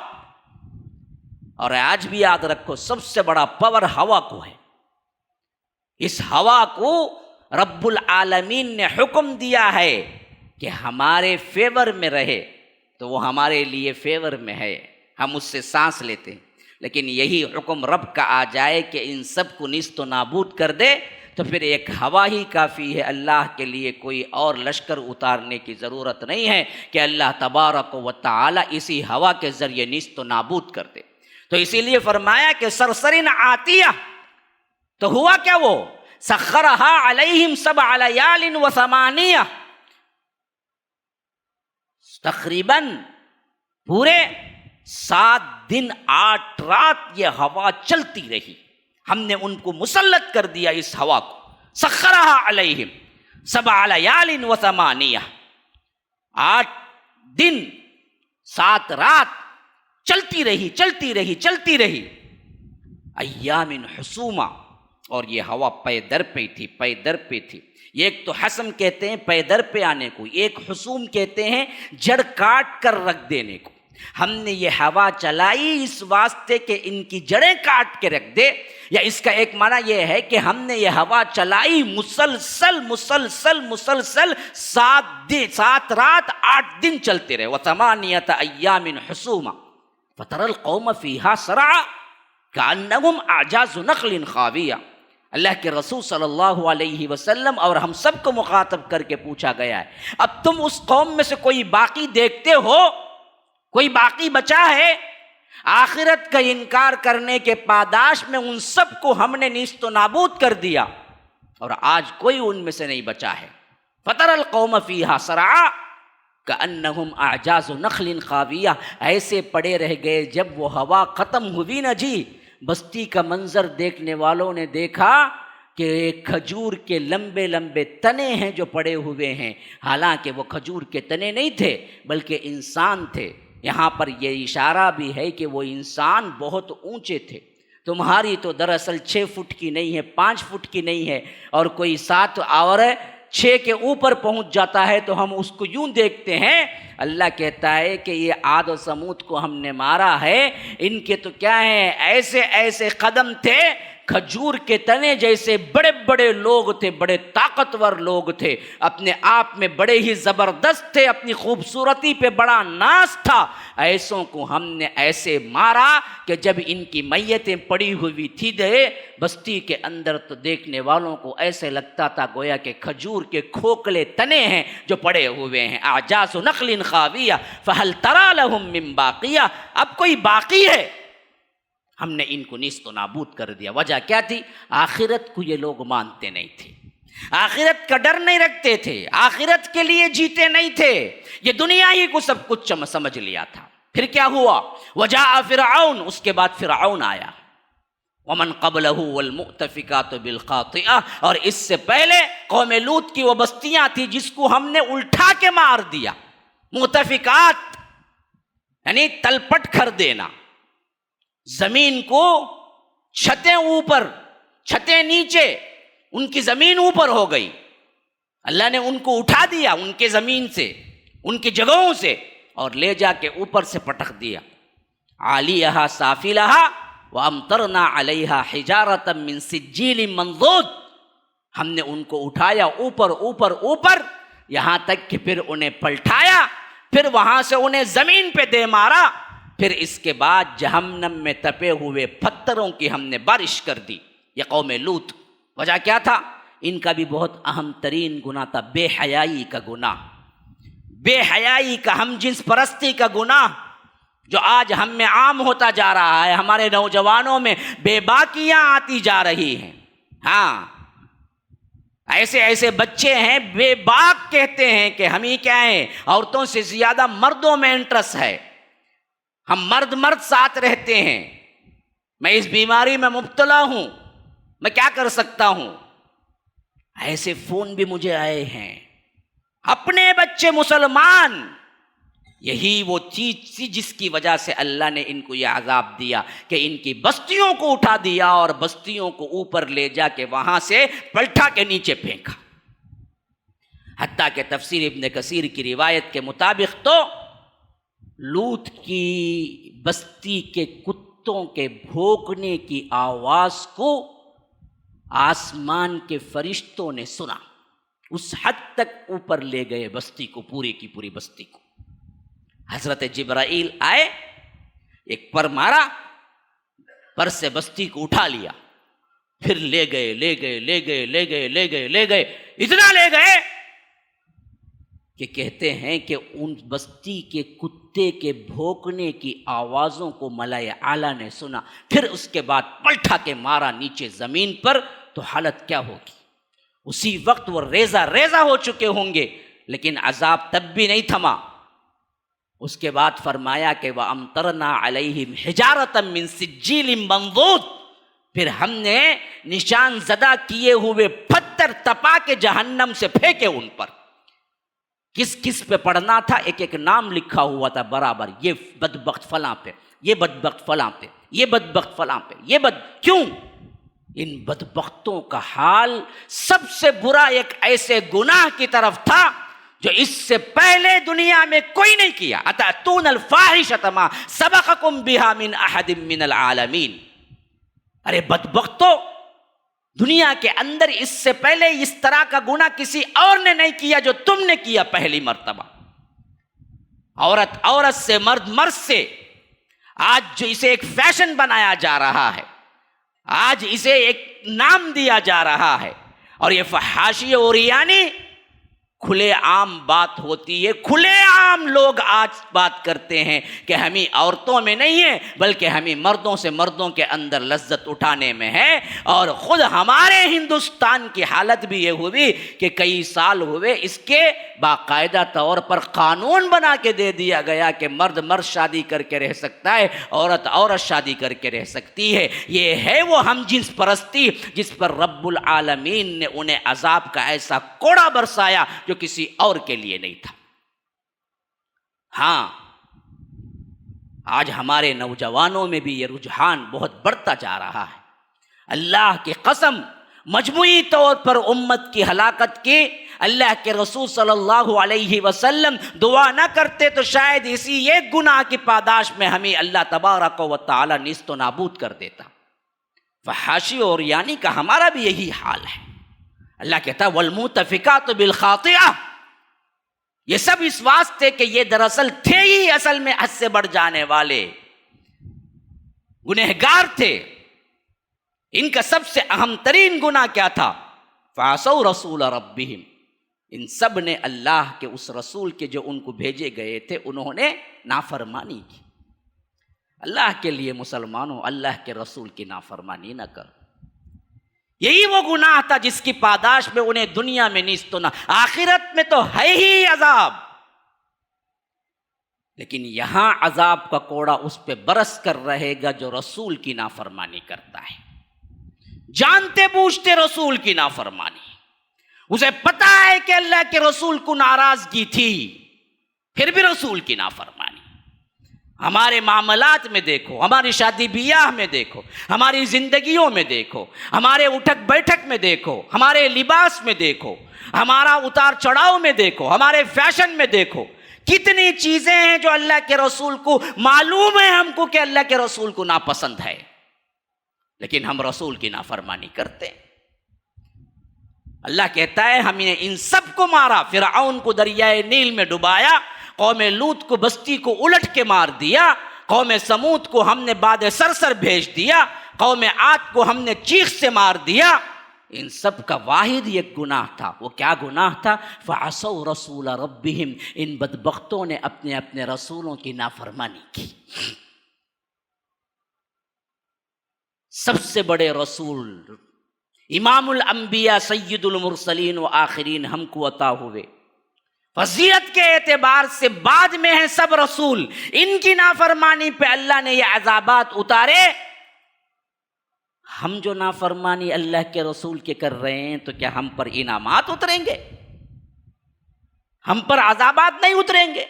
اور آج بھی یاد رکھو سب سے بڑا پاور ہوا کو ہے۔ اس ہوا کو رب العالمین نے حکم دیا ہے کہ ہمارے فیور میں رہے، تو وہ ہمارے لیے فیور میں ہے، ہم اس سے سانس لیتے ہیں۔ لیکن یہی حکم رب کا آ جائے کہ ان سب کو نیست و نابود کر دے، تو پھر ایک ہوا ہی کافی ہے، اللہ کے لیے کوئی اور لشکر اتارنے کی ضرورت نہیں ہے کہ اللہ تبارک و تعالی اسی ہوا کے ذریعے نیست و نابود کر دے۔ تو اسی لیے فرمایا کہ سرسرن عاتیہ، تو ہوا کیا؟ وہ سخرہا علیہم 7 لیال و 8، تقریباً پورے 7 دن 8 رات یہ ہوا چلتی رہی۔ ہم نے ان کو مسلط کر دیا اس ہوا کو۔ سخرہا علیہم 7 لیال و 8، 8 دن 7 رات چلتی رہی چلتی رہی چلتی رہی، ایام حسوما، اور یہ ہوا پے در پہ تھی، پے در پہ تھی۔ ایک تو حسم کہتے ہیں پے در پہ آنے کو، ایک حسوم کہتے ہیں جڑ کاٹ کر رکھ دینے کو۔ ہم نے یہ ہوا چلائی اس واسطے کہ ان کی جڑیں کاٹ کے رکھ دے، یا اس کا ایک معنی یہ ہے کہ ہم نے یہ ہوا چلائی مسلسل مسلسل مسلسل 7 رات 8 دن چلتے رہے۔ وَثَمَانِيَةَ أَيَّامٍ حُسُومًا فَتَرَى الْقَوْمَ فِيهَا سَرْعًا كَأَنَّهُمْ أَعْجَازُ نَخْلٍ خَاوِيَةٍ۔ اللہ کے رسول صلی اللہ علیہ وسلم اور ہم سب کو مخاطب کر کے پوچھا گیا ہے، اب تم اس قوم میں سے کوئی باقی دیکھتے ہو؟ کوئی باقی بچا ہے؟ آخرت کا انکار کرنے کے پاداش میں ان سب کو ہم نے نیست و نابود کر دیا، اور آج کوئی ان میں سے نہیں بچا ہے۔ فَتَرَى الْقَوْمَ فِيهَا سَرْعًا كَأَنَّهُمْ أَعْجَازُ نَخْلٍ خَاوِيَةٍ، ایسے پڑے رہ گئے۔ جب وہ ہوا ختم ہوئی نا جی، بستی کا منظر دیکھنے والوں نے دیکھا کہ ایک کھجور کے لمبے لمبے تنے ہیں جو پڑے ہوئے ہیں، حالانکہ وہ کھجور کے تنے نہیں تھے بلکہ انسان تھے۔ یہاں پر یہ اشارہ بھی ہے کہ وہ انسان بہت اونچے تھے۔ تمہاری تو دراصل 6 فٹ کی نہیں ہے، 5 فٹ کی نہیں ہے، اور کوئی 7 اور 6 کے اوپر پہنچ جاتا ہے تو ہم اس کو یوں دیکھتے ہیں۔ اللہ کہتا ہے کہ یہ عاد و سمود کو ہم نے مارا ہے، ان کے تو کیا ہیں، ایسے ایسے قدم تھے کھجور کے تنے جیسے بڑے بڑے لوگ تھے، بڑے طاقتور لوگ تھے، اپنے آپ میں بڑے ہی زبردست تھے، اپنی خوبصورتی پہ بڑا ناز تھا، ایسوں کو ہم نے ایسے مارا کہ جب ان کی میتیں پڑی ہوئی تھی بستی کے اندر تو دیکھنے والوں کو ایسے لگتا تھا گویا کہ کھجور کے کھوکھلے تنے ہیں جو پڑے ہوئے ہیں۔ اعجاز نخل خاویہ فہل تری لہم من باقیہ، اب کوئی باقی ہے؟ ہم نے ان کو نیست و نابود کر دیا۔ وجہ کیا تھی؟ آخرت کو یہ لوگ مانتے نہیں تھے، آخرت کا ڈر نہیں رکھتے تھے، آخرت کے لیے جیتے نہیں تھے، یہ دنیا ہی کو سب کچھ سمجھ لیا تھا۔ پھر کیا ہوا؟ وجاء فرعون، اس کے بعد فرعون آیا، ومن قبلہ والمؤتفکات بالخاطئہ، اور اس سے پہلے قوم لوط کی وہ بستیاں تھی جس کو ہم نے الٹا کے مار دیا۔ مؤتفکات یعنی تلپٹ کر دینا، زمین کو چھتیں اوپر چھتیں نیچے، ان کی زمین اوپر ہو گئی، اللہ نے ان کو اٹھا دیا ان کے زمین سے، ان کی جگہوں سے، اور لے جا کے اوپر سے پٹک دیا۔ عالیہا سافلہا وامطرنا علیہا حجارۃ من سجیل منضود، ہم نے ان کو اٹھایا اوپر اوپر اوپر، یہاں تک کہ پھر انہیں پلٹایا، پھر وہاں سے انہیں زمین پہ دے مارا، پھر اس کے بعد جہنم میں تپے ہوئے پتھروں کی ہم نے بارش کر دی۔ یہ قوم لوط، وجہ کیا تھا؟ ان کا بھی بہت اہم ترین گناہ تھا، بے حیائی کا گناہ، بے حیائی کا، ہم جنس پرستی کا گناہ، جو آج ہم میں عام ہوتا جا رہا ہے، ہمارے نوجوانوں میں بے باکیاں آتی جا رہی ہیں۔ ہاں، ایسے ایسے بچے ہیں بے باک، کہتے ہیں کہ ہم ہی کیا ہیں، عورتوں سے زیادہ مردوں میں انٹرسٹ ہے، ہم مرد ساتھ رہتے ہیں، میں اس بیماری میں مبتلا ہوں، میں کیا کر سکتا ہوں؟ ایسے فون بھی مجھے آئے ہیں، اپنے بچے مسلمان، یہی وہ چیز تھی جس کی وجہ سے اللہ نے ان کو یہ عذاب دیا کہ ان کی بستیوں کو اٹھا دیا اور بستیوں کو اوپر لے جا کے وہاں سے پلٹا کے نیچے پھینکا۔ حتیٰ کہ تفسیر ابن کثیر کی روایت کے مطابق تو لوط کی بستی کے کتوں کے بھونکنے کی آواز کو آسمان کے فرشتوں نے سنا، اس حد تک اوپر لے گئے بستی کو، پوری کی پوری بستی کو۔ حضرت جبرائیل آئے، ایک پر مارا، پر سے بستی کو اٹھا لیا، پھر لے گئے لے گئے لے گئے لے گئے لے گئے لے گئے، اتنا لے گئے کہ کہتے ہیں کہ ان بستی کے کتے کے بھونکنے کی آوازوں کو ملائے اعلیٰ نے سنا، پھر اس کے بعد پلٹا کے مارا نیچے زمین پر، تو حالت کیا ہوگی؟ اسی وقت وہ ریزہ ریزہ ہو چکے ہوں گے، لیکن عذاب تب بھی نہیں تھما۔ اس کے بعد فرمایا کہ وَأَمْطَرْنَا عَلَيْهِمْ حِجَارَةً مِّن سِجِّيلٍ مَّنضُودٍ، پھر ہم نے نشان زدہ کیے ہوئے پتھر تپا کے جہنم سے پھینکے ان پر۔ کس کس پہ پڑھنا تھا؟ ایک ایک نام لکھا ہوا تھا برابر، یہ بدبخت فلاں پہ، یہ بدبخت فلاں پہ، یہ بدبخت فلاں پہ، یہ کیوں؟ ان بدبختوں کا حال سب سے برا ایک ایسے گناہ کی طرف تھا جو اس سے پہلے دنیا میں کوئی نہیں کیا۔ اتأتون الفاحشۃ ما سبقکم بہا من احد من العالمین، ارے بدبختو، دنیا کے اندر اس سے پہلے اس طرح کا گناہ کسی اور نے نہیں کیا جو تم نے کیا پہلی مرتبہ۔ عورت عورت سے، مرد مرد سے، آج جو اسے ایک فیشن بنایا جا رہا ہے، آج اسے ایک نام دیا جا رہا ہے، اور یہ فحاشی اور ریانی کھلے عام بات ہوتی ہے۔ کھلے عام لوگ آج بات کرتے ہیں کہ ہمیں عورتوں میں نہیں ہے بلکہ ہمیں مردوں سے، مردوں کے اندر لذت اٹھانے میں ہے۔ اور خود ہمارے ہندوستان کی حالت بھی یہ ہوئی کہ کئی سال ہوئے اس کے باقاعدہ طور پر قانون بنا کے دے دیا گیا کہ مرد مرد شادی کر کے رہ سکتا ہے، عورت عورت شادی کر کے رہ سکتی ہے۔ یہ ہے وہ ہم جنس پرستی جس پر رب العالمین نے انہیں عذاب کا ایسا کوڑا برسایا جو کسی اور کے لیے نہیں تھا۔ ہاں، آج ہمارے نوجوانوں میں بھی یہ رجحان بہت بڑھتا جا رہا ہے۔ اللہ کی قسم، مجموعی طور پر امت کی ہلاکت کی اللہ کے رسول صلی اللہ علیہ وسلم دعا نہ کرتے تو شاید اسی ایک گناہ کی پاداش میں ہمیں اللہ تبارک و تعالی نیست و نابود کر دیتا۔ فحاشی اور یعنی کا ہمارا بھی یہی حال ہے. اللہ کہتا ہے والمؤتفقات بالخاطئہ، یہ سب اس واسطے کہ یہ دراصل تھے ہی اصل میں حد سے بڑھ جانے والے گنہگار تھے. ان کا سب سے اہم ترین گناہ کیا تھا؟ فعصوا رسول ربہم، ان سب نے اللہ کے اس رسول کے جو ان کو بھیجے گئے تھے انہوں نے نافرمانی کی. اللہ کے لیے مسلمانوں اللہ کے رسول کی نافرمانی نہ کر. یہی وہ گناہ تھا جس کی پاداش میں انہیں دنیا میں نیست نہ، آخرت میں تو ہے ہی عذاب، لیکن یہاں عذاب کا کوڑا اس پہ برس کر رہے گا جو رسول کی نافرمانی کرتا ہے. جانتے بوجھتے رسول کی نافرمانی، اسے پتا ہے کہ اللہ کے رسول کو ناراضگی تھی پھر بھی رسول کی نافرمانی. ہمارے معاملات میں دیکھو، ہماری شادی بیاہ میں دیکھو، ہماری زندگیوں میں دیکھو، ہمارے اٹھک بیٹھک میں دیکھو، ہمارے لباس میں دیکھو، ہمارا اتار چڑھاؤ میں دیکھو، ہمارے فیشن میں دیکھو، کتنی چیزیں ہیں جو اللہ کے رسول کو معلوم ہے ہم کو کہ اللہ کے رسول کو ناپسند ہے، لیکن ہم رسول کی نافرمانی کرتے ہیں. اللہ کہتا ہے ہم نے ان سب کو مارا. فرعون کو دریائے نیل میں ڈبایا، قوم لوط کو بستی کو الٹ کے مار دیا، قوم سمود کو ہم نے باد سرسر بھیج دیا، قوم عاد کو ہم نے چیخ سے مار دیا. ان سب کا واحد ایک گناہ تھا. وہ کیا گناہ تھا؟ فعصوا رسول ربہم، ان بدبختوں نے اپنے اپنے رسولوں کی نافرمانی کی. سب سے بڑے رسول امام الانبیاء سید المرسلین و آخرین ہم کو عطا ہوئے، فضیلت کے اعتبار سے بعد میں ہیں سب رسول. ان کی نافرمانی پہ اللہ نے یہ عذابات اتارے. ہم جو نافرمانی اللہ کے رسول کے کر رہے ہیں تو کیا ہم پر انعامات اتریں گے؟ ہم پر عذابات نہیں اتریں گے.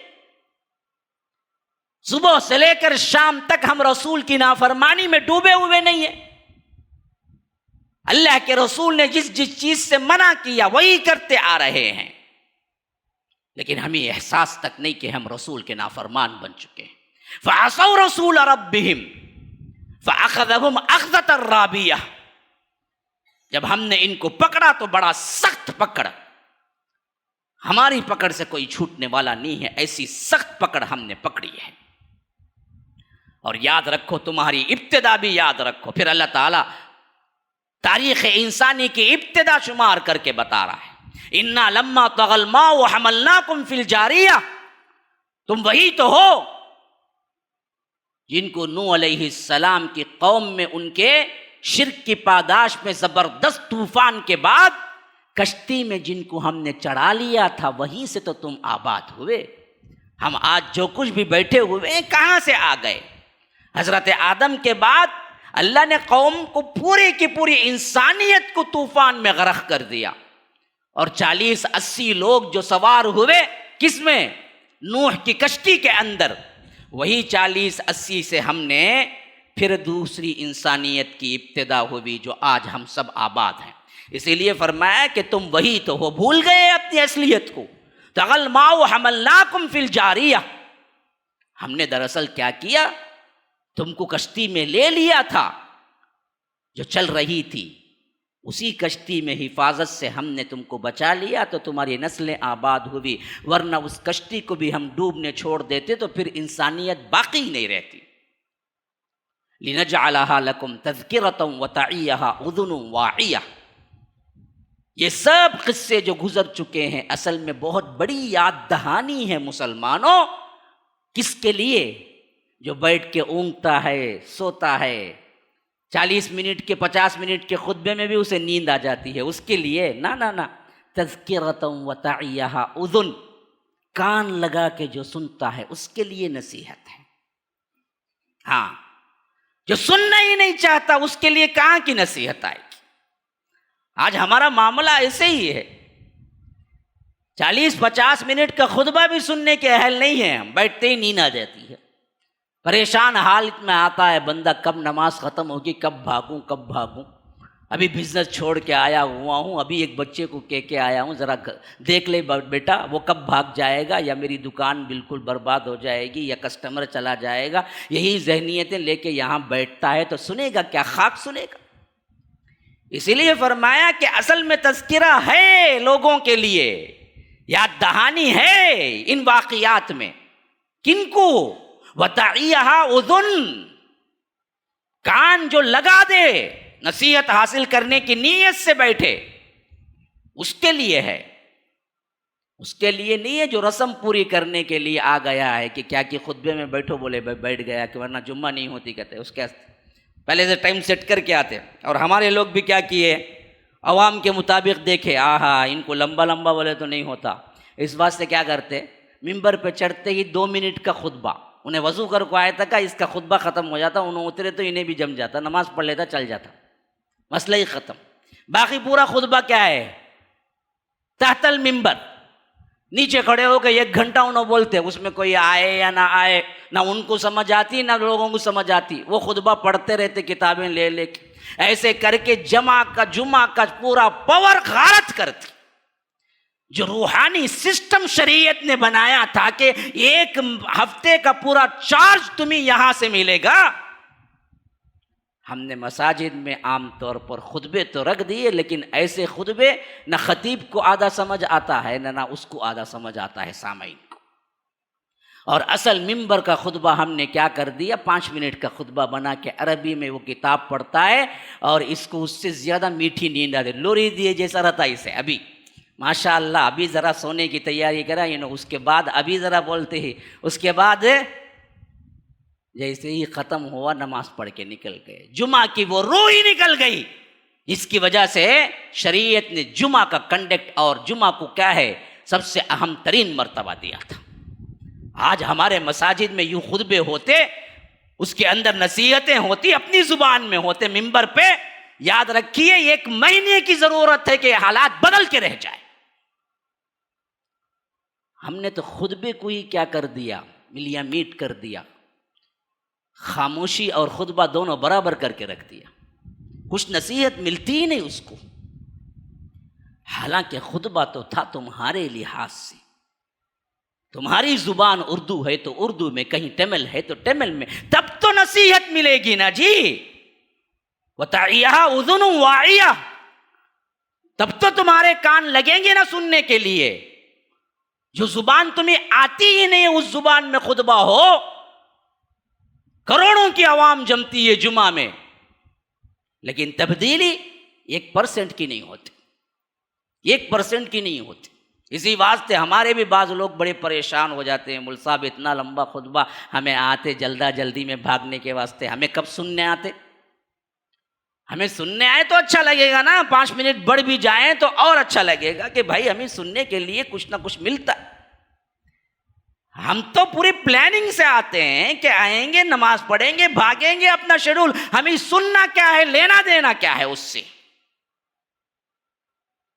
صبح سے لے کر شام تک ہم رسول کی نافرمانی میں ڈوبے ہوئے نہیں ہیں. اللہ کے رسول نے جس جس چیز سے منع کیا وہی کرتے آ رہے ہیں، لیکن ہمیں احساس تک نہیں کہ ہم رسول کے نافرمان بن چکے ہیں. فعصوا رسول ربہم فاخذہم اخذۃ رابیہ، جب ہم نے ان کو پکڑا تو بڑا سخت پکڑ، ہماری پکڑ سے کوئی چھوٹنے والا نہیں ہے، ایسی سخت پکڑ ہم نے پکڑی ہے. اور یاد رکھو، تمہاری ابتدا بھی یاد رکھو. پھر اللہ تعالیٰ تاریخ انسانی کی ابتدا شمار کر کے بتا رہا ہے، انا لما طغى الماء حملناکم فی الجاریہ، تم وہی تو ہو جن کو نوح علیہ السلام کی قوم میں ان کے شرک کی پاداش میں زبردست طوفان کے بعد کشتی میں جن کو ہم نے چڑھا لیا تھا وہیں سے تو تم آباد ہوئے. ہم آج جو کچھ بھی بیٹھے ہوئے ہیں کہاں سے آ گئے؟ حضرت آدم کے بعد اللہ نے قوم کو پوری کی پوری انسانیت کو طوفان میں غرق کر دیا، اور 40-80 لوگ جو سوار ہوئے کس میں؟ نوح کی کشتی کے اندر. وہی 40-80 سے ہم نے پھر دوسری انسانیت کی ابتدا ہوئی جو آج ہم سب آباد ہیں. اسی لیے فرمایا کہ تم وہی تو ہو. بھول گئے اپنی اصلیت کو. طغى الماء حملناکم فی الجاریہ، ہم نے دراصل کیا کیا؟ تم کو کشتی میں لے لیا تھا جو چل رہی تھی، اسی کشتی میں حفاظت سے ہم نے تم کو بچا لیا تو تمہاری نسلیں آباد ہوئی، ورنہ اس کشتی کو بھی ہم ڈوبنے چھوڑ دیتے تو پھر انسانیت باقی نہیں رہتی. لِنَجْعَلَهَا لَكُمْ تَذْكِرَةً وَتَعِيَّهَا أُذُنٌ وَاعِيَةٌ. یہ سب قصے جو گزر چکے ہیں اصل میں بہت بڑی یاد دہانی ہے مسلمانوں. کس کے لیے؟ جو بیٹھ کے اونگتا ہے، سوتا ہے، 40 منٹ کے 50 منٹ کے خطبے میں بھی اسے نیند آ جاتی ہے، اس کے لیے نہ. تذکرۃ وتعیھا اذن، کان لگا کے جو سنتا ہے اس کے لیے نصیحت ہے. ہاں، جو سننا ہی نہیں چاہتا اس کے لیے کہاں کی نصیحت آئے گی؟ آج ہمارا معاملہ ایسے ہی ہے. 40-50 منٹ کا خطبہ بھی سننے کے اہل نہیں ہیں، ہم بیٹھتے ہی نیند آ جاتی ہے. پریشان حالت میں آتا ہے بندہ، کب نماز ختم ہوگی، کب بھاگوں. ابھی بزنس چھوڑ کے آیا ہوا ہوں، ابھی ایک بچے کو کہہ کے آیا ہوں ذرا دیکھ لے بیٹا وہ کب بھاگ جائے گا، یا میری دکان بالکل برباد ہو جائے گی، یا کسٹمر چلا جائے گا. یہی ذہنیتیں لے کے یہاں بیٹھتا ہے تو سنے گا کیا؟ خاک سنے گا. اسی لیے فرمایا کہ اصل میں تذکرہ ہے لوگوں کے لیے، یاد دہانی ہے ان واقعات میں. کن کو؟ وَتَعِيَهَا اُذُن، کان جو لگا دے نصیحت حاصل کرنے کی نیت سے بیٹھے، اس کے لیے ہے، اس کے لیے نہیں ہے جو رسم پوری کرنے کے لیے آ گیا ہے کہ کیا کہ خطبے میں بیٹھو بولے بیٹھ گیا کہ ورنہ جمعہ نہیں ہوتی کہتے. اس کے پہلے سے ٹائم سیٹ کر کے آتے. اور ہمارے لوگ بھی کیا کیے، عوام کے مطابق دیکھے، آہا ان کو لمبا لمبا بولے تو نہیں ہوتا، اس واسطے کیا کرتے، ممبر پہ چڑھتے ہی 2 منٹ کا خطبہ، انہیں وضو کر کو آیا تھا اس کا خطبہ ختم ہو جاتا، انہوں اترے تو انہیں بھی جم جاتا، نماز پڑھ لیتا، چل جاتا، مسئلہ ہی ختم. باقی پورا خطبہ کیا ہے، تحت المنبر، نیچے کھڑے ہو کے 1 گھنٹہ انہوں بولتے، اس میں کوئی آئے یا نہ آئے، نہ ان کو سمجھ آتی نہ لوگوں کو سمجھ آتی، وہ خطبہ پڑھتے رہتے کتابیں لے لے کے. ایسے کر کے جمعہ کا پورا پاور غارت کرتی. جو روحانی سسٹم شریعت نے بنایا تھا کہ 1 ہفتے کا پورا چارج تمہیں یہاں سے ملے گا، ہم نے مساجد میں عام طور پر خطبے تو رکھ دیے، لیکن ایسے خطبے نہ خطیب کو آدھا سمجھ آتا ہے نہ اس کو آدھا سمجھ آتا ہے سامعین کو. اور اصل منبر کا خطبہ ہم نے کیا کر دیا، 5 منٹ کا خطبہ بنا کے عربی میں وہ کتاب پڑھتا ہے، اور اس کو اس سے زیادہ میٹھی نیند آتی، لوری دیے جیسا رہتا اسے. ابھی ماشاء اللہ ابھی ذرا سونے کی تیاری کرا، اس کے بعد ابھی ذرا بولتے ہی، اس کے بعد جیسے ہی ختم ہوا نماز پڑھ کے نکل گئے. جمعہ کی وہ روح ہی نکل گئی. اس کی وجہ سے شریعت نے جمعہ کا کنڈکٹ اور جمعہ کو کیا ہے سب سے اہم ترین مرتبہ دیا تھا. آج ہمارے مساجد میں یوں خطبے ہوتے، اس کے اندر نصیحتیں ہوتی، اپنی زبان میں ہوتے، منبر پہ. یاد رکھیے 1 مہینے کی ضرورت ہے کہ حالات بدل کے رہ جائے. ہم نے تو خطبے کو ہی کیا کر دیا، ملیاں میٹ کر دیا، خاموشی اور خطبہ دونوں برابر کر کے رکھ دیا، کچھ نصیحت ملتی ہی نہیں اس کو. حالانکہ خطبہ تو تھا تمہارے لحاظ سے، تمہاری زبان اردو ہے تو اردو میں، کہیں تمل ہے تو تمل میں، تب تو نصیحت ملے گی نا جی. وَتَعِيَهَا أُذُنٌ وَاعِيَةٌ، تب تو تمہارے کان لگیں گے نا سننے کے لیے. جو زبان تمہیں آتی ہی نہیں اس زبان میں خطبہ ہو، کروڑوں کی عوام جمتی ہے جمعہ میں، لیکن تبدیلی 1% کی نہیں ہوتی، 1% کی نہیں ہوتی. اسی واسطے ہمارے بھی بعض لوگ بڑے پریشان ہو جاتے ہیں، مول صاحب اتنا لمبا خطبہ ہمیں آتے جلدی میں بھاگنے کے واسطے، ہمیں کب سننے آتے؟ ہمیں سننے آئے تو اچھا لگے گا نا، 5 منٹ بڑھ بھی جائیں تو اور اچھا لگے گا کہ بھائی ہمیں سننے کے لیے کچھ نہ کچھ ملتا. ہم تو پوری پلاننگ سے آتے ہیں کہ آئیں گے، نماز پڑھیں گے، بھاگیں گے اپنا شیڈول، ہمیں سننا کیا ہے، لینا دینا کیا ہے اس سے.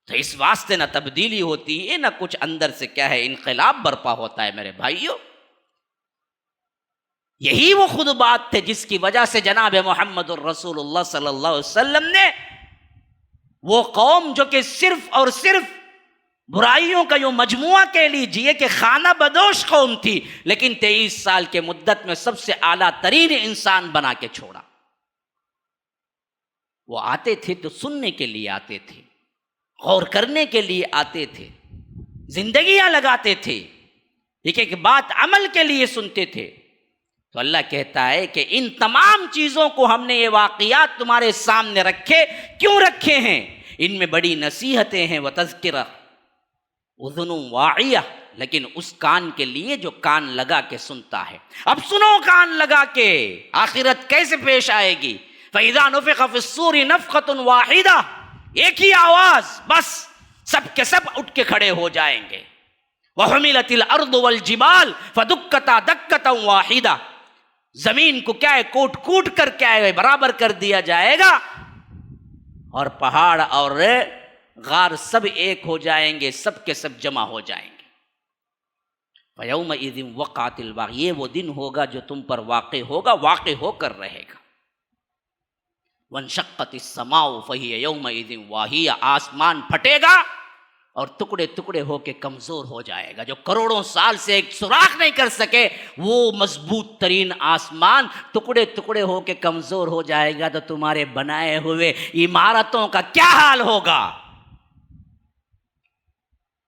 تو اس واسطے نہ تبدیلی ہوتی ہے نہ کچھ اندر سے کیا ہے انقلاب برپا ہوتا ہے. میرے بھائیوں، یہی وہ خطبات تھے جس کی وجہ سے جناب محمد الرسول اللہ صلی اللہ علیہ وسلم نے وہ قوم جو کہ صرف اور صرف برائیوں کا یوں مجموعہ کہہ لیجئے کہ خانہ بدوش قوم تھی، لیکن 23 سال کے مدت میں سب سے اعلیٰ ترین انسان بنا کے چھوڑا. وہ آتے تھے تو سننے کے لیے آتے تھے، غور کرنے کے لیے آتے تھے، زندگیاں لگاتے تھے، ایک ایک بات عمل کے لیے سنتے تھے. تو اللہ کہتا ہے کہ ان تمام چیزوں کو ہم نے یہ واقعات تمہارے سامنے رکھے. کیوں رکھے ہیں؟ ان میں بڑی نصیحتیں ہیں. وَتَذْكِرَةٌ اُذُنٌ وَاعِيَةٌ، لیکن اس کان کے لیے جو کان لگا کے سنتا ہے. اب سنو کان لگا کے، آخرت کیسے پیش آئے گی. فَإِذَا نُفِخَ فِي الصُّورِ نَفْخَةٌ وَاحِدَةٌ، ایک ہی آواز، بس سب کے سب اٹھ کے کھڑے ہو جائیں گے. وَحُمِلَتِ الْأَرْضُ وَالْجِبَالُ فَدُكَّتَا دَكَّةً وَاحِدَةً، زمین کو کیا ہے کوٹ کوٹ کر کیا ہے برابر کر دیا جائے گا، اور پہاڑ اور غار سب ایک ہو جائیں گے، سب کے سب جمع ہو جائیں گے. فَيَوْمَئِذٍ وَقَعَتِ الْوَاقِعَةُ، یہ وہ دن ہوگا جو تم پر واقع ہوگا، واقع ہو کر رہے گا. وَانشَقَّتِ السَّمَاءُ فَهِيَ يَوْمَئِذٍ وَاهِيَةٌ، آسمان پھٹے گا اور ٹکڑے ٹکڑے ہو کے کمزور ہو جائے گا. جو کروڑوں سال سے ایک سوراخ نہیں کر سکے وہ مضبوط ترین آسمان ٹکڑے ٹکڑے ہو کے کمزور ہو جائے گا تو تمہارے بنائے ہوئے عمارتوں کا کیا حال ہوگا؟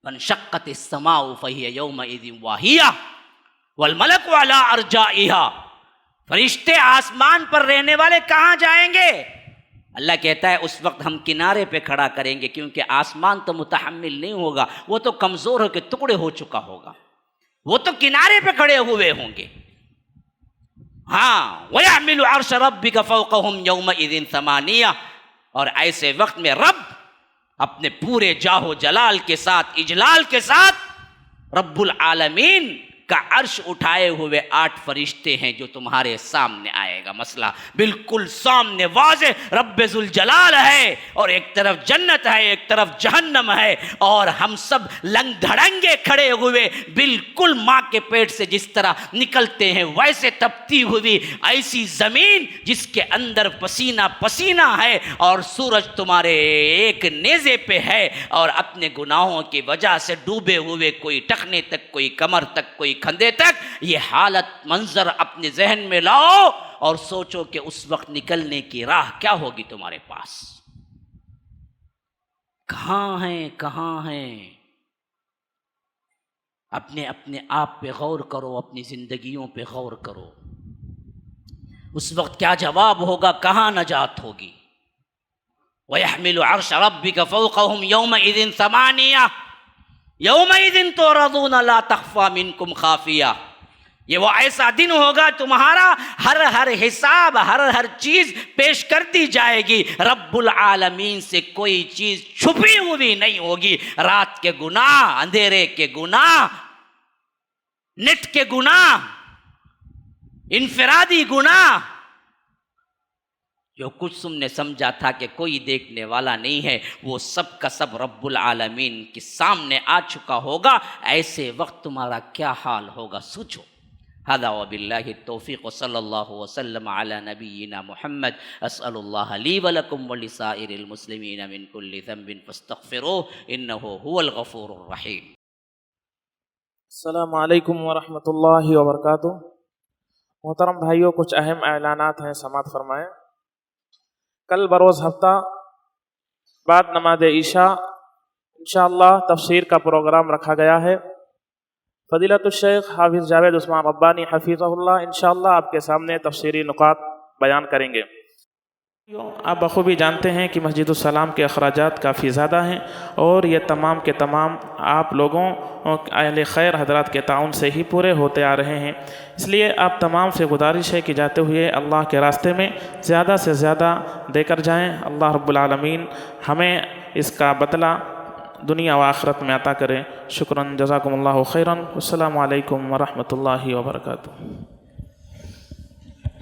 وانشقت السماء فہی یومئذ واہیہ والملک علی ارجائہا. فرشتے آسمان پر رہنے والے کہاں جائیں گے؟ اللہ کہتا ہے اس وقت ہم کنارے پہ کھڑا کریں گے، کیونکہ آسمان تو متحمل نہیں ہوگا، وہ تو کمزور ہو کے ٹکڑے ہو چکا ہوگا، وہ تو کنارے پہ کھڑے ہوئے ہوں گے. ہاں وَيَحْمِلُ عَرْشَ رَبِّكَ فَوْقَهُمْ يَوْمَئِذٍ ثَمَانِيَةٌ. اور ایسے وقت میں رب اپنے پورے جاہ و جلال کے ساتھ، اجلال کے ساتھ، رب العالمین کا عرش اٹھائے ہوئے 8 فرشتے ہیں جو تمہارے سامنے آئے گا. مسئلہ بالکل سامنے واضح، رب ذوالجلال ہے اور ایک طرف جنت ہے، ایک طرف جہنم ہے، اور ہم سب لنگ دھڑنگے کھڑے ہوئے بالکل ماں کے پیٹ سے جس طرح نکلتے ہیں ویسے تپتی ہوئی ایسی زمین جس کے اندر پسینہ پسینہ ہے، اور سورج تمہارے ایک نیزے پہ ہے، اور اپنے گناہوں کی وجہ سے ڈوبے ہوئے، کوئی ٹخنے تک، کوئی کمر تک، کوئی کھندے تک. یہ حالت منظر اپنے ذہن میں لاؤ اور سوچو کہ اس وقت نکلنے کی راہ کیا ہوگی تمہارے پاس. کہاں ہیں کہاں ہیں؟ اپنے آپ پہ غور کرو، اپنی زندگیوں پہ غور کرو. اس وقت کیا جواب ہوگا؟ کہاں نجات ہوگی؟ وَيَحْمِلُ عَرْشَ رَبِّكَ فَوْقَهُمْ يَوْمَئِذٍ ثَمَانِيَةٌ یومئذ تعرضون لا تخفی منکم خافیہ. یہ وہ ایسا دن ہوگا تمہارا ہر حساب، ہر چیز پیش کر دی جائے گی. رب العالمین سے کوئی چیز چھپی ہوئی نہیں ہوگی. رات کے گناہ، اندھیرے کے گناہ، نیٹ کے گناہ، انفرادی گناہ، جو کچھ تم نے سمجھا تھا کہ کوئی دیکھنے والا نہیں ہے، وہ سب کا سب رب العالمین کے سامنے آ چکا ہوگا. ایسے وقت تمہارا کیا حال ہوگا؟ سوچو. هذا وباللہ التوفیق وصلی اللہ وسلم علی نبینا محمد. اسأل اللہ لی ولکم ولسائر المسلمین من کل ذنب فاستغفروہ انہ هو الغفور الرحیم. السلام علیکم ورحمۃ اللہ وبرکاتہ. محترم بھائیوں، کچھ اہم اعلانات ہیں، سماعت فرمائیں. کل بروز ہفتہ بعد نماز عشاء انشاءاللہ تفسیر کا پروگرام رکھا گیا ہے. فضیلت الشیخ حافظ جاوید عثمان ربانی حفیظہ اللہ انشاءاللہ آپ کے سامنے تفسیری نکات بیان کریں گے. آپ بخوبی جانتے ہیں کہ مسجد السلام کے اخراجات کافی زیادہ ہیں، اور یہ تمام کے تمام آپ لوگوں اہل خیر حضرات کے تعاون سے ہی پورے ہوتے آ رہے ہیں. اس لیے آپ تمام سے گزارش ہے کہ جاتے ہوئے اللہ کے راستے میں زیادہ سے زیادہ دے کر جائیں. اللہ رب العالمین ہمیں اس کا بدلہ دنیا و آخرت میں عطا کرے. شکراً، جزاکم اللہ خیراً. السلام علیکم ورحمۃ اللہ وبرکاتہ.